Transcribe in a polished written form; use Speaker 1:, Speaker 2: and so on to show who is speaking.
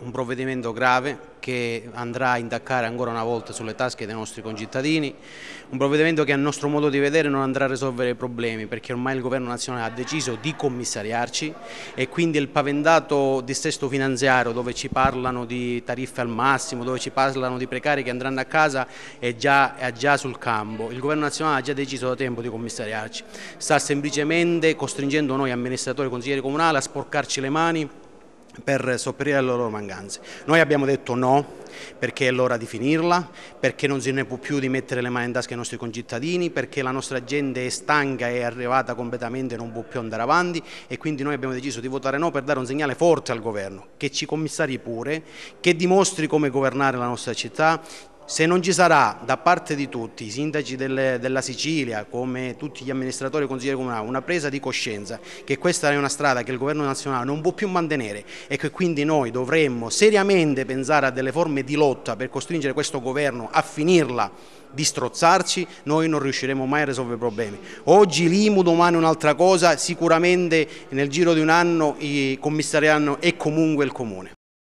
Speaker 1: Un provvedimento grave che andrà a intaccare ancora una volta sulle tasche dei nostri concittadini, un provvedimento che a nostro modo di vedere non andrà a risolvere i problemi perché ormai il governo nazionale ha deciso di commissariarci e quindi il paventato dissesto finanziario dove ci parlano di tariffe al massimo, dove ci parlano di precari che andranno a casa è già sul campo. Il governo nazionale ha già deciso da tempo di commissariarci, sta semplicemente costringendo noi amministratori e consiglieri comunali a sporcarci le mani per sopperire alle loro mancanze. Noi abbiamo detto no, perché è l'ora di finirla, perché non se ne può più di mettere le mani in tasca ai nostri concittadini, perché la nostra gente è stanca, è arrivata completamente e non può più andare avanti e quindi noi abbiamo deciso di votare no per dare un segnale forte al governo, che ci commissari pure, che dimostri come governare la nostra città. Se non ci sarà da parte di tutti, i sindaci della Sicilia, come tutti gli amministratori e consiglieri comunali, una presa di coscienza che questa è una strada che il governo nazionale non può più mantenere e che quindi noi dovremmo seriamente pensare a delle forme di lotta per costringere questo governo a finirla di strozzarci, noi non riusciremo mai a risolvere i problemi. Oggi l'IMU, domani un'altra cosa, sicuramente nel giro di un anno commissarieranno e comunque il comune.